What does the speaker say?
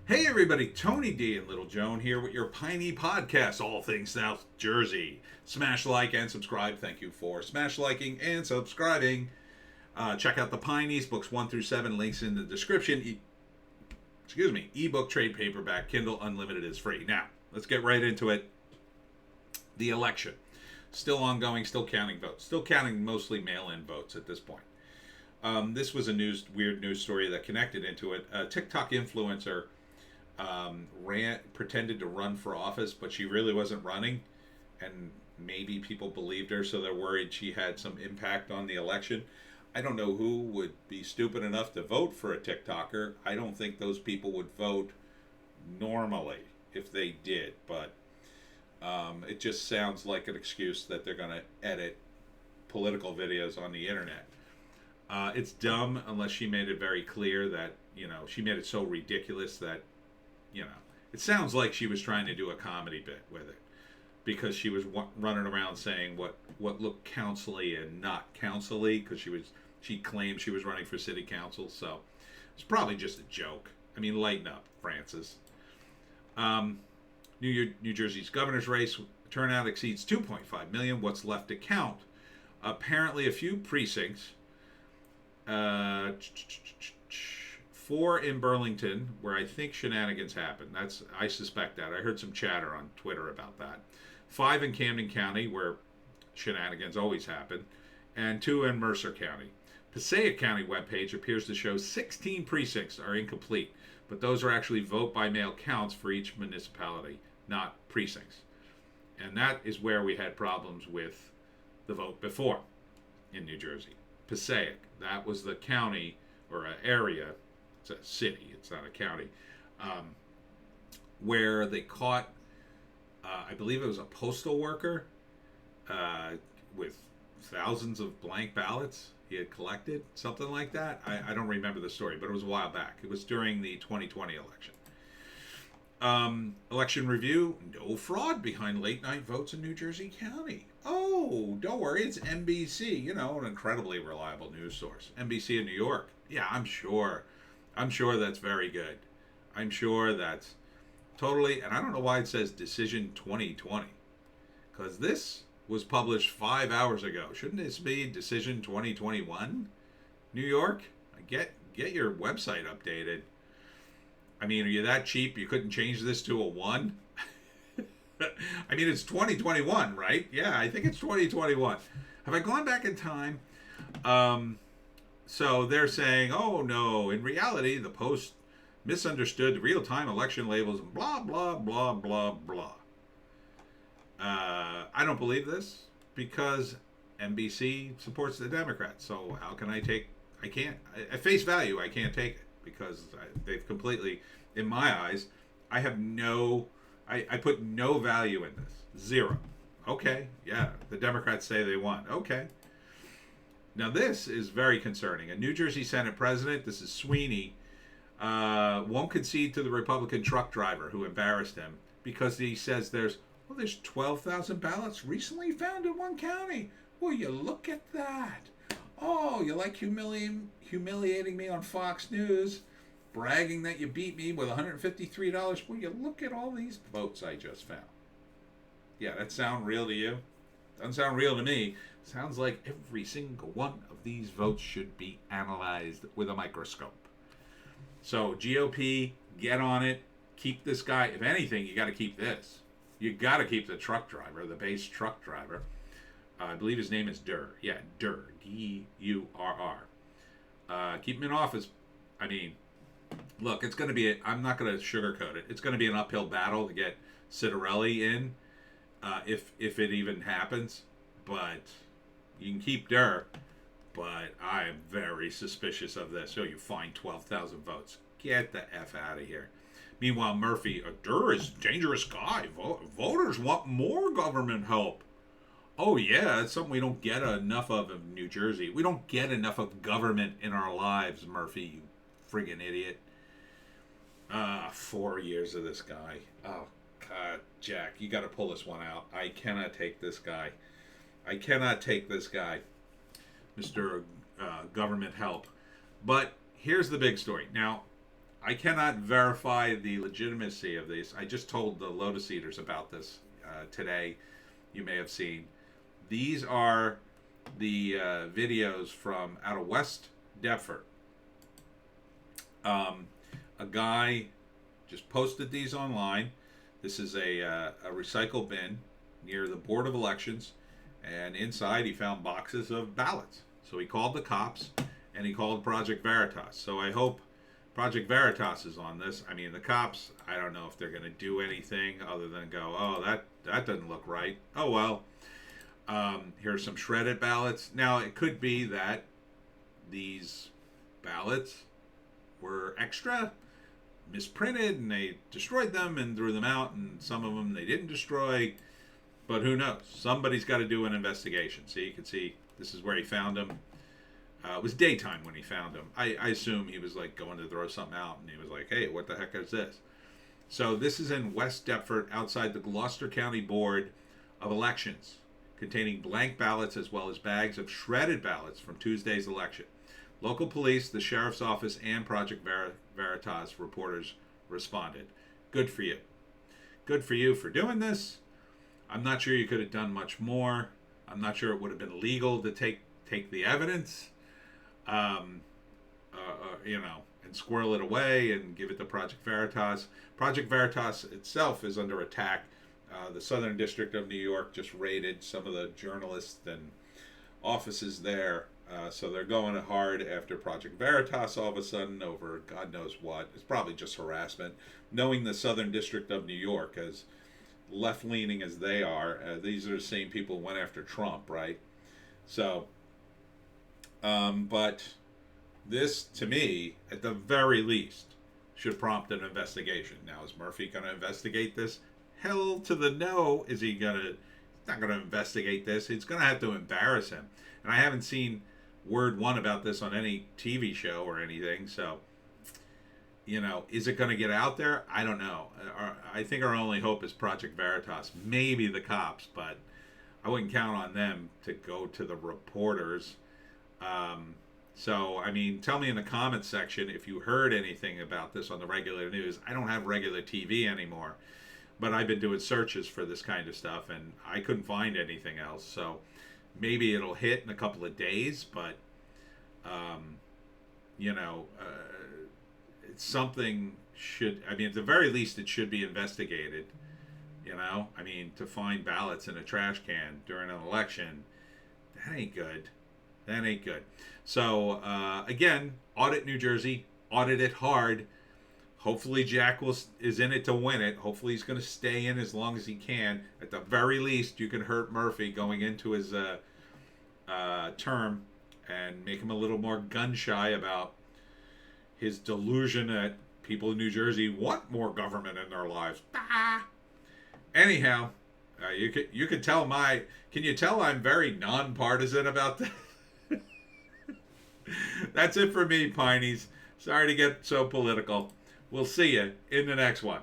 Hey everybody, Tony D and Little Joan here with your Piney podcast, all things South Jersey. Smash like and subscribe. Thank you for smash liking and subscribing. Check out the Pineys, books 1 through 7, links in the description. Ebook, trade paperback, Kindle Unlimited is free. Now, let's get right into it. The election. Still ongoing, still counting votes. Still counting mostly mail-in votes at this point. This was a weird news story that connected into it. A TikTok influencer pretended to run for office, but she really wasn't running, and maybe people believed her, so they're worried she had some impact on the election. I don't know who would be stupid enough to vote for a TikToker. I don't think those people would vote normally if they did, but it just sounds like an excuse that they're going to edit political videos on the internet. It's dumb unless she made it very clear that, she made it so ridiculous that, it sounds like she was trying to do a comedy bit with it, because she was running around saying what looked council-y and not council-y, because she claimed she was running for city council, so it's probably just a joke. I mean, lighten up, Francis. New Jersey's governor's race turnout exceeds 2.5 million. What's left to count? Apparently a few precincts. 4 in Burlington, where I think Shenanigans happened. I suspect that. I heard some chatter on Twitter about that. 5 in Camden County, where Shenanigans always happen, and 2 in Mercer County. Passaic County webpage appears to show 16 precincts are incomplete, but those are actually vote-by-mail counts for each municipality, not precincts. And that is where we had problems with the vote before in New Jersey. Passaic, that was the county or an area. It's a city, it's not a county, where they caught, I believe it was a postal worker with thousands of blank ballots he had collected, something like that. I don't remember the story, but it was a while back. It was during the 2020 election. Election review, no fraud behind late night votes in New Jersey County. Oh, don't worry, it's NBC, an incredibly reliable news source. NBC in New York. Yeah, I'm sure that's very good. I'm sure that's totally, and I don't know why it says Decision 2020, because this was published 5 hours ago. Shouldn't this be Decision 2021? New York, get your website updated. I mean, are you that cheap you couldn't change this to a 1? I mean, it's 2021, right? Yeah, I think it's 2021. Have I gone back in time? So they're saying, oh no, in reality, the Post misunderstood the real-time election labels and blah, blah, blah, blah, blah. I don't believe this, because NBC supports the Democrats. So how can I can't, at face value, I can't take it, because they've completely, in my eyes, I put no value in this. 0. Okay, yeah, the Democrats say they won. Okay. Now this is very concerning. A New Jersey Senate president, this is Sweeney, won't concede to the Republican truck driver who embarrassed him, because he says there's 12,000 ballots recently found in one county. Will you look at that? Oh, you like humiliating me on Fox News, bragging that you beat me with $153. Will you look at all these votes I just found? Yeah, that sound real to you? Doesn't sound real to me. Sounds like every single one of these votes should be analyzed with a microscope. So GOP, get on it. Keep this guy. If anything, you got to keep this. You got to keep the truck driver, the base truck driver. I believe his name is Durr. Yeah, Durr. D-U-R-R. Keep him in office. I mean, look, it's going to be, I'm not going to sugarcoat it. It's going to be an uphill battle to get Citarelli in, if it even happens. But you can keep Durr. But I am very suspicious of this. So you find 12,000 votes. Get the F out of here. Meanwhile, Murphy, Durr is a dangerous guy. Voters want more government help. Oh, yeah, it's something we don't get enough of in New Jersey. We don't get enough of government in our lives, Murphy, you friggin' idiot. 4 years of this guy. Oh, God, Jack, you got to pull this one out. I cannot take this guy. Mr. Government help. But here's the big story. Now, I cannot verify the legitimacy of these. I just told the Lotus Eaters about this today. You may have seen. These are the videos from out of West Deptford. A guy just posted these online. This is a recycle bin near the Board of Elections, and inside he found boxes of ballots. So he called the cops, and he called Project Veritas. So I hope Project Veritas is on this. I mean, the cops, I don't know if they're going to do anything other than go, oh, that doesn't look right. Oh, well. Here's some shredded ballots. Now, it could be that these ballots were extra, misprinted, and they destroyed them and threw them out, and some of them they didn't destroy. But who knows? Somebody's got to do an investigation. See, you can see this is where he found them. It was daytime when he found them. I assume he was like going to throw something out, and he was like, hey, what the heck is this? So this is in West Deptford, outside the Gloucester County Board of Elections, containing blank ballots as well as bags of shredded ballots from Tuesday's election. Local police, the sheriff's office, and Project Veritas reporters responded. Good for you. Good for you for doing this. I'm not sure you could have done much more. I'm not sure it would have been legal to take the evidence, and squirrel it away and give it to Project Veritas. Project Veritas itself is under attack. The Southern District of New York just raided some of the journalists and offices there. So they're going hard after Project Veritas all of a sudden over God knows what. It's probably just harassment. Knowing the Southern District of New York, as left-leaning as they are, these are the same people who went after Trump, right? So, but this, to me, at the very least, should prompt an investigation. Now, is Murphy going to investigate this? Hell to the no. Is he going to? He's not going to investigate this. He's going to have to embarrass him. And I haven't seen word one about this on any TV show or anything. So, is it going to get out there? I don't know. I think our only hope is Project Veritas. Maybe the cops, but I wouldn't count on them to go to the reporters. So, I mean, tell me in the comments section if you heard anything about this on the regular news. I don't have regular TV anymore, but I've been doing searches for this kind of stuff, and I couldn't find anything else. So maybe it'll hit in a couple of days, but, it's something at the very least, it should be investigated. To find ballots in a trash can during an election, that ain't good. That ain't good. So, again, audit New Jersey, audit it hard. Hopefully Jack is in it to win it. Hopefully he's going to stay in as long as he can. At the very least, you can hurt Murphy going into his term and make him a little more gun-shy about his delusion that people in New Jersey want more government in their lives. Anyhow, you could tell can you tell I'm very nonpartisan about that? That's it for me, Pineys. Sorry to get so political. We'll see you in the next one.